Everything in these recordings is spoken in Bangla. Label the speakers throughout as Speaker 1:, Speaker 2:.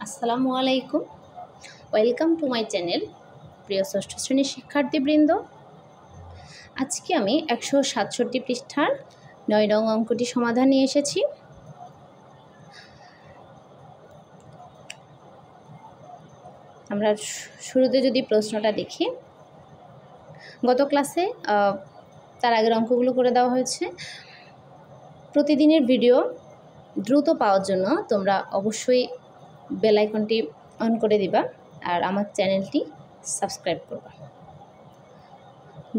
Speaker 1: আসসালামু আলাইকুম, ওয়েলকাম টু মাই চ্যানেল। প্রিয় ষষ্ঠ শ্রেণীর শিক্ষার্থীবৃন্দ, আজকে আমি 167 পৃষ্ঠার 9 নং অঙ্কটি সমাধান নিয়ে এসেছি। আমরা শুরুতে যদি প্রশ্নটা দেখি, গত ক্লাসে তার আগের অঙ্কগুলো করে দেওয়া হয়েছে। প্রতিদিনের ভিডিও দ্রুত পাওয়ার জন্য তোমরা অবশ্যই বেল আইকনটি অন করে দিবা আর আমার চ্যানেলটি সাবস্ক্রাইব করবা।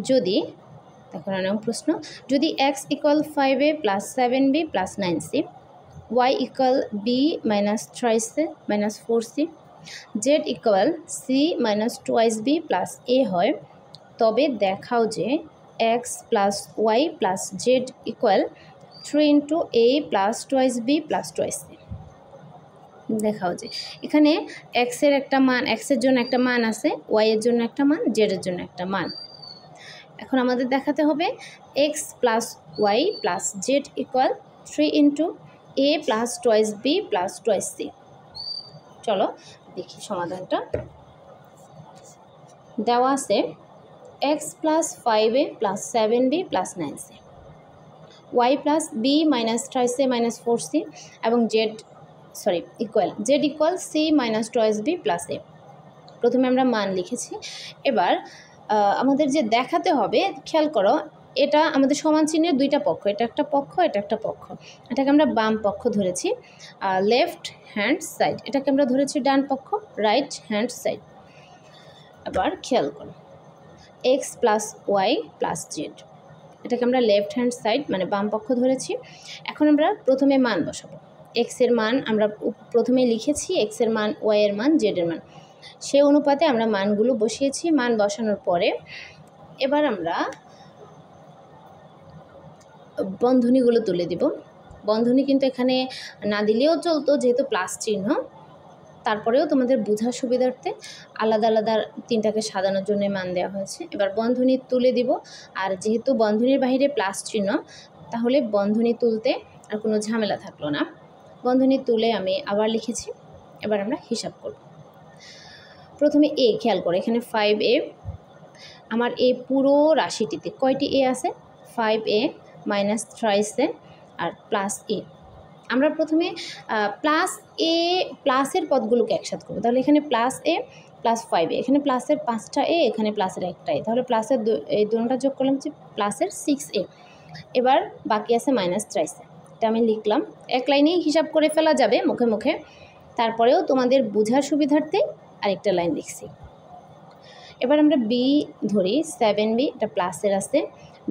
Speaker 1: যদি দেখো প্রশ্ন, যদি x = 5a + 7b + 9c, y = b - 3c - 4c, z = c - 2b + a হয়, তবে দেখাও যে x + y + z = 3 × a + 2b + 2c। দেখাও যে এখানে x এর একটা মান, x এর জন্য একটা মান আছে, y এর জন্য একটা মান, z এর জন্য একটা মান। এখন আমাদের দেখাতে হবে x + y + z = 3 × a + 2b + 2c। চলো দেখি সমাধানটা। দেওয়া আছে x + 5a + 7b + 9c, y + b - 3c - 4c এবং z = c - 2b + a। প্রথমে আমরা মান লিখেছি। এবার আমাদের যে দেখাতে হবে, খেয়াল করো, এটা আমাদের সমান চিহ্নের দুইটা পক্ষ, এটা একটা পক্ষ, এটা একটা পক্ষ। এটাকে আমরা বাম পক্ষ ধরেছি, লেফট হ্যান্ড সাইড, এটাকে আমরা ধরেছি ডান পক্ষ, রাইট হ্যান্ড সাইড। এবার খেয়াল করো, x + y + z, এটাকে আমরা লেফট হ্যান্ড সাইড মানে বাম পক্ষ ধরেছি। এখন আমরা প্রথমে মান বসাবো। x এর মান আমরা প্রথমে লিখেছি, x এর মান, y এর মান, z এর মান, সে অনুপাতে আমরা মানগুলো বসিয়েছি। মান বসানোর পরে এবার আমরা বন্ধনীগুলো তুলে দিব। বন্ধনী কিন্তু এখানে না দিলেও চলতো, যেহেতু প্লাস চিহ্ন, তারপরেও তোমাদের বোঝার সুবিধার্থে আলাদা আলাদা তিনটাকে সাজানোর জন্য মান দেওয়া হয়েছে। এবার বন্ধনী তুলে দিব, আর যেহেতু বন্ধনীর বাইরে প্লাস চিহ্ন, তাহলে বন্ধনী তুলতে আর কোনো ঝামেলা থাকলো না। বন্ধনী তুলে আমি আবার লিখেছি। এবার আমরা হিসাব করব। প্রথমে এ, খেয়াল করে এখানে 5a, আমার এই পুরো রাশিটিতে কয়টি এ আছে? 5a - 3c আর প্লাস এ। আমরা প্রথমে প্লাসের পদগুলোকে একসাথে করবো। তাহলে এখানে +a + 5a, এখানে প্লাসের 5টা এ, এখানে প্লাসের একটা এ, তাহলে প্লাসের এই দুটোটা যোগ করলাম হচ্ছে প্লাসের 6a। এবার বাকি আছে -3c, এটা আমি লিখলাম। এক লাইনেই হিসাব করে ফেলা যাবে মুখে মুখে, তারপরেও তোমাদের বোঝার সুবিধার্থে আরেকটা লাইন লিখছি। এবার আমরা বি ধরি, 7b, এটা প্লাসের আছে,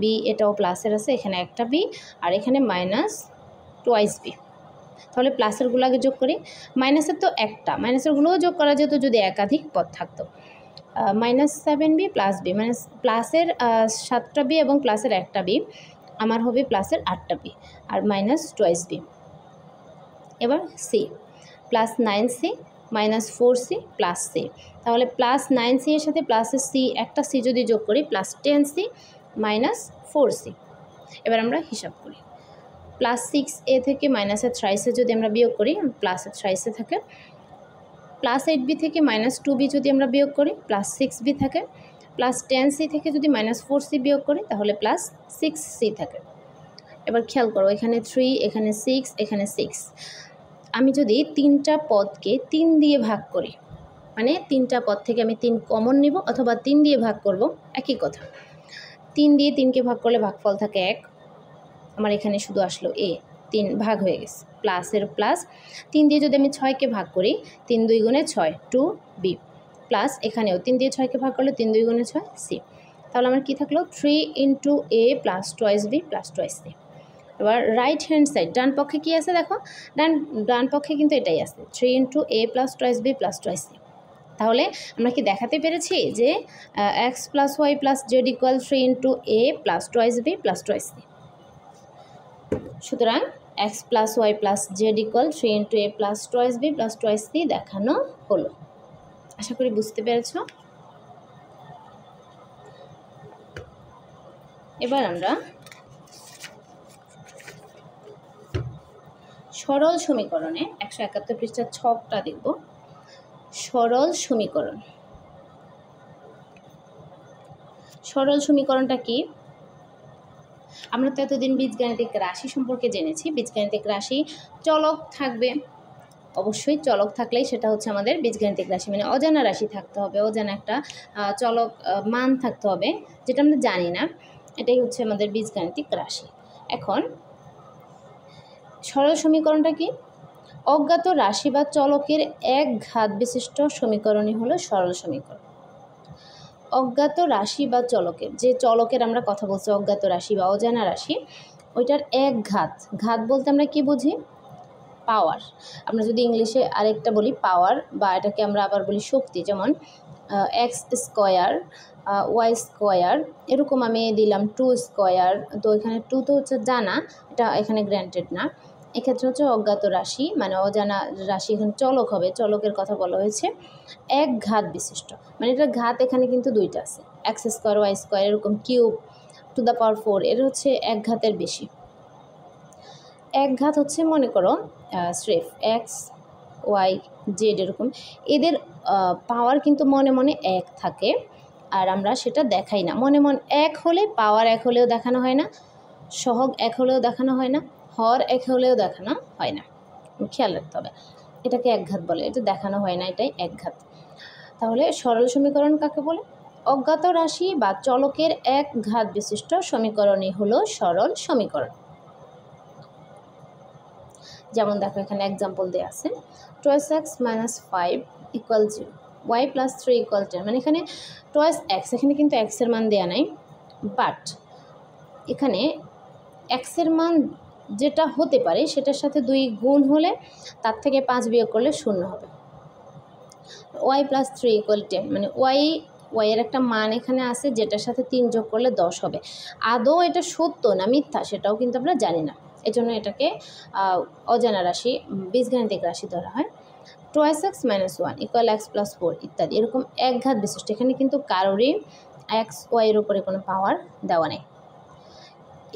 Speaker 1: বি এটাও প্লাসের আছে, এখানে একটা বি আর এখানে -2b। তাহলে প্লাসেরগুলো আগে যোগ করি। মাইনাসের তো একটা, মাইনাসেরগুলোও যোগ করা যেত যদি একাধিক পদ থাকতো। -7b + b, মানে প্লাসের 7টা বি এবং প্লাসের একটা বি, আমার হবে প্লাসের 8টা বি আর -2b। এবার সি, +9c - 4c + c, তাহলে +9c এর সাথে প্লাসের সি, একটা সি যদি যোগ করি, +10c - 4c। এবার আমরা হিসাব করি। +6a থেকে -3c যদি আমরা বিয়োগ করি, +3c থাকে। +8b থেকে -2b যদি আমরা বিয়োগ করি, +6b থাকে। +10c থেকে যদি -4c বিয়োগ করি, তাহলে +6c থাকে। এবার খেয়াল করো, এখানে 3, এখানে 6, এখানে 6। আমি যদি তিনটা পদকে 3 দিয়ে ভাগ করি, মানে তিনটা পদ থেকে আমি 3 কমন নিব অথবা 3 দিয়ে ভাগ করব, একই কথা। 3 দিয়ে 3কে ভাগ করলে ভাগফল থাকে 1। আমার এখানে শুধু আসলো এ, 3 ভাগ হয়ে গেছে, প্লাসের প্লাস। 3 দিয়ে যদি আমি 6কে ভাগ করি, 3 2 গুণে 6, 2b, প্লাস এখানেও 3 দিয়ে 6কে ভাগ করলে 3 2 গুণে 6, c। তাহলে আমার কি থাকলো? 3 × a + 2b + 2c। এবার রাইট হ্যান্ড সাইড, ডান পক্ষে কি আছে দেখো, ডান পক্ষে কিন্তু এটাই আছে, 3 × a + 2b + 2c। তাহলে আমরা কি দেখাতে পেরেছি যে x + y + z = 3 × a + 2b + 2c। সুতরাং x + y + z = 3 × a + 2b + 2c দেখানো হলো। আশা করি বুঝতে পেরেছ। এবার আমরা সরল সমীকরণে 171 পৃষ্ঠার ছকটা দেখব। সরল সমীকরণ। সরল সমীকরণটা কি? আমরা তো এতদিন বীজগাণিতিক রাশি সম্পর্কে জেনেছি। বীজগাণিতিক রাশি চলক থাকবে, অবশ্যই চলক থাকলেই সেটা হচ্ছে আমাদের বীজগাণিতিক রাশি, মানে অজানা রাশি থাকতে হবে, অজানা একটা চলক মান থাকতে হবে যেটা আমরা জানি না, এটাই হচ্ছে আমাদের বীজগাণিতিক রাশি। এখন সরল সমীকরণটা কি? অজ্ঞাত রাশি বা চলকের এক ঘাত বিশিষ্ট সমীকরণই হলো সরল সমীকরণ। অজ্ঞাত রাশি বা চলকের, যে চলকের আমরা কথা বলছি অজ্ঞাত রাশি বা অজানা রাশি, ওইটার এক ঘাত। ঘাত বলতে আমরা কি বুঝি? পাওয়ার। আমরা যদি ইংলিশে আরেকটা বলি পাওয়ার, বা এটাকে আমরা আবার বলি শক্তি, যেমন এক্স স্কোয়ার, ওয়াই স্কোয়ার, এরকম আমি দিলাম 2 স্কোয়ার। তো এখানে 2 তো হচ্ছে জানা, এটা এখানে গ্র্যান্টেড না। এক্ষেত্রে হচ্ছে অজ্ঞাত রাশি মানে অজানা রাশি, এখানে চলক হবে, চলকের কথা বলা হয়েছে এক ঘাত বিশিষ্ট, মানে এটা ঘাত এখানে কিন্তু দুইটা আছে, এক্স স্কোয়ার ওয়াই স্কোয়ার, এরকম কিউব টু দ্য পাওয়ার 4, এর হচ্ছে এক ঘাতের বেশি। এক ঘাত হচ্ছে মনে করো স্রেফ এক্স ওয়াই জেড, এরকম এদের পাওয়ার কিন্তু মনে মনে এক থাকে, আর আমরা সেটা দেখাই না। মনে মনে এক হলে পাওয়ার এক হলেও দেখানো হয় না, সহগ এক হলেও দেখানো হয় না, হর এক হলেও দেখানো হয় না, খেয়াল রাখতে হবে। এটাকে একঘাত বলে, এটা দেখানো হয় না, এটাই একঘাত। তাহলে সরল সমীকরণ কাকে বলে? অজ্ঞাত রাশি বা চলকের এক ঘাত বিশিষ্ট সমীকরণই হলো সরল সমীকরণ। যেমন দেখো এখানে এক্সাম্পল দেওয়া আছে, 2x - 5 = 0, y + 3 = 10, মানে এখানে 2x, এখানে কিন্তু x এর মান দেওয়া নাই, বাট এখানে x এর মান যেটা হতে পারে সেটার সাথে 2 গুণ হলে তার থেকে 5 বিয়োগ করলে 0 হবে। y + 3 = 10, মানে y এর একটা মান এখানে আছে যেটার সাথে 3 যোগ করলে 10 হবে। আদৌ এটা সত্য না মিথ্যা সেটাও কিন্তু আমরা জানি না, এজন্য এটাকে অজানা রাশি, বীজগাণিতিক রাশি ধরা হয়। 2x - 1 = x + 4 ইত্যাদি, এরকম এক ঘাত বিশিষ্ট। এখানে কিন্তু কারোরই x y এর উপরে কোনো পাওয়ার দেওয়া নেই,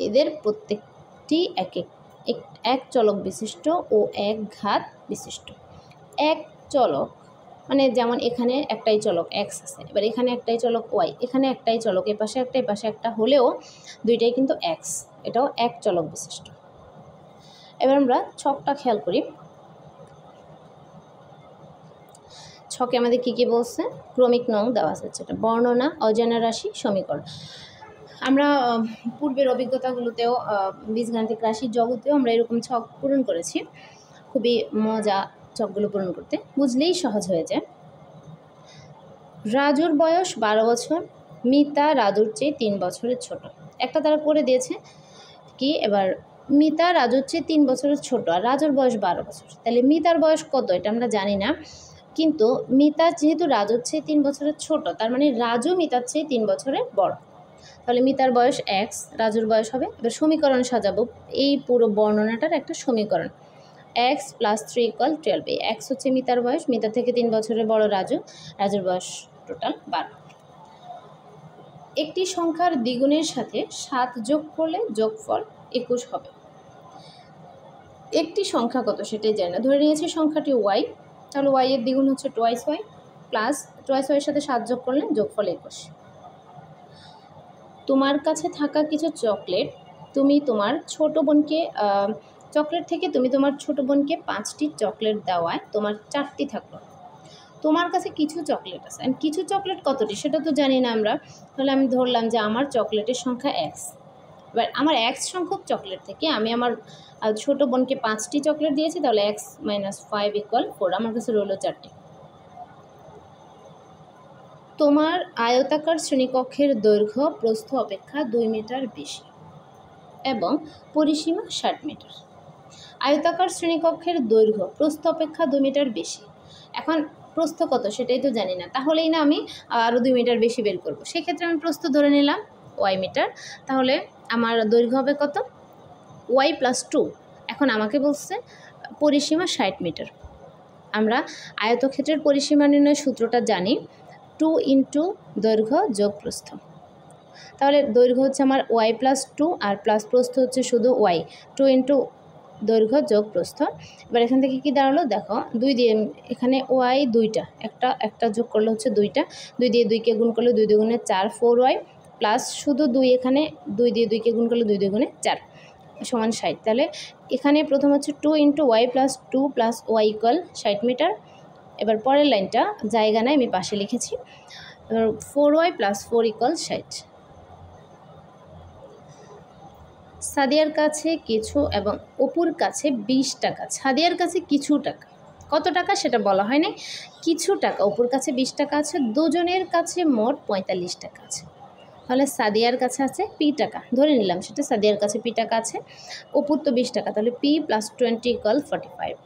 Speaker 1: এদের প্রত্যেকটি এক চলক বিশিষ্ট ও এক ঘাত বিশিষ্ট। এক চলক মানে যেমন এখানে একটাই চলক x আছে, এবার এখানে একটাই চলক y, এখানে একটাই চলক, এ পাশে একটা এ পাশে একটা হলেও দুইটাই কিন্তু x, এটাও এক চলক বিশিষ্ট। এবার আমরা ছকটা খেয়াল করি। ছকে আমাদের কী কী বলছে? ক্রমিক নং দেওয়া আছে, এটা বর্ণনা অজানা রাশি সমীকরণ। আমরা পূর্বের অভিজ্ঞতাগুলোতেও বীজগাণিতিক রাশির জগতেও আমরা এরকম ছক পূরণ করেছি, খুবই মজা ছকগুলো পূরণ করতে, বুঝলেই সহজ হয়ে যায়। রাজুর বয়স 12 বছর, মিতা রাজুর চেয়ে 3 বছরের ছোট। একটা তারা করে দিয়েছে কি, এবার মিতা রাজুর চেয়ে 3 বছরের ছোট আর রাজুর বয়স 12 বছর, তাহলে মিতার বয়স কত এটা আমরা জানি না, কিন্তু মিতা যেহেতু রাজুর চেয়ে 3 বছরের ছোট, তার মানে রাজু মিতার চেয়ে 3 বছরের বড়, তাহলে মিতার বয়স x, রাজুর বয়স হবে। এবার সমীকরণ সাজাবো, এই পুরো বর্ণনাটার একটা সমীকরণ, x + 3 = 12। এই x হচ্ছে মিতার বয়স, মিতা থেকে 3 বছরের বড় রাজু, রাজুর বয়স টোটাল 12। একটি সংখ্যার দ্বিগুণের সাথে 7 যোগ করলে যোগফল 21 হবে। একটি সংখ্যা কত সেটাই জানি না, ধরে নিয়েছি সংখ্যাটি y, তাহলে y এর দ্বিগুণ হচ্ছে 2y প্লাস 2y এর সাথে 7 যোগ করলে যোগফল 21। তোমার কাছে থাকা কিছু চকলেট তুমি তোমার ছোট বোনকে চকলেট থেকে তুমি তোমার ছোট বোনকে 5টি চকলেট দেওয়ায় তোমার 4টি থাকলো। তোমার কাছে কিছু চকলেট আছে, আমি কিছু চকলেট কতটি সেটা তো জানি না আমরা, তাহলে আমি ধরলাম যে আমার চকলেটের সংখ্যা x। এবার আমার x সংখ্যক চকলেট থেকে আমি আমার ছোট বোনকে 5টি চকলেট দিয়েছি, তাহলে x - 5 = 4, আমার কাছে রইল 4টি। তোমার আয়তাকার শ্রেণীকক্ষের দৈর্ঘ্য প্রস্থ অপেক্ষা 2 মিটার বেশি এবং পরিসীমা 60 মিটার। আয়তাকার শ্রেণীকক্ষের দৈর্ঘ্য প্রস্থ অপেক্ষা 2 মিটার বেশি, এখন প্রস্থ কত সেটাই তো জানি না, তাহলেই না আমি আরও 2 মিটার বেশি বের করব। সেক্ষেত্রে আমি প্রস্থ ধরে নিলাম y মিটার, তাহলে আমার দৈর্ঘ্য হবে কত? y + 2। এখন আমাকে বলছে পরিসীমা 60 মিটার। আমরা আয়তক্ষেত্রের পরিসীমা নির্ণয় সূত্রটা জানি, 2 × দৈর্ঘ্য যোগ প্রস্থ। তাহলে দৈর্ঘ্য হচ্ছে আমার y + 2 আর প্লাস প্রস্থ হচ্ছে শুধু y, 2 × দৈর্ঘ্য যোগ প্রস্থ। এবার এখান থেকে কি দাঁড়ালো দেখো, 2 দিয়ে এখানে ওয়াই 2টা, একটা যোগ করলে হচ্ছে 2টা, 2 দিয়ে 2কে গুণ করলে 2 দুগুণে 4 4y প্লাস শুধু 2 এখানে 2 দিয়ে 2কে গুণ করলে 2 দুগুণে 4 সমান 60। তাহলে এখানে প্রথম হচ্ছে 2 × y + 2 + y = 60 মিটার। এবার পরের লাইনটা জায়গা নাই, আমি পাশে লিখেছি। এবার 4y + 4 = 60। সাদিয়ার কাছে কিছু এবং অপুর কাছে 20 টাকা। সাদিয়ার কাছে কিছু টাকা, কত টাকা সেটা বলা হয় নাই, কিছু টাকা। অপুর কাছে 20 টাকা আছে, দুজনের কাছে মোট 45 টাকা আছে। তাহলে সাদিয়ার কাছে আছে পি টাকা, ধরে নিলাম সেটা সাদিয়ার কাছে পি টাকা আছে, অপুর তো 20 টাকা, তাহলে p + 20 = 45।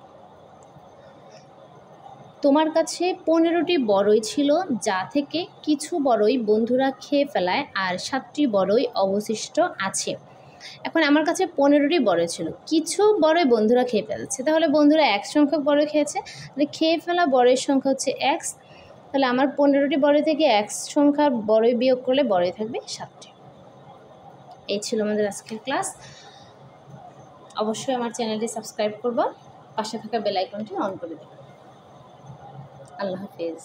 Speaker 1: তোমার কাছে 15টি বড়ই ছিল, যা থেকে কিছু বড়ই বন্ধুরা খেয়ে ফেলায় আর 7টি বড়ই অবশিষ্ট আছে। এখন আমার কাছে 15টি বড়ই ছিল, কিছু বড়ই বন্ধুরা খেয়ে ফেলেছে, তাহলে বন্ধুরা এক সংখ্যক বড়ই খেয়েছে, তাহলে খেয়ে ফেলা বড়ের সংখ্যা হচ্ছে x। তাহলে আমার 15টি বড়ই থেকে x সংখ্যার বড়ই বিয়োগ করলে বড়ই থাকবে 7টি। এই ছিল আমাদের আজকের ক্লাস। অবশ্যই আমার চ্যানেলটি সাবস্ক্রাইব করব, পাশে থাকা বেল আইকনটি অন করে দেবেন। আল্লাহ হাফেজ।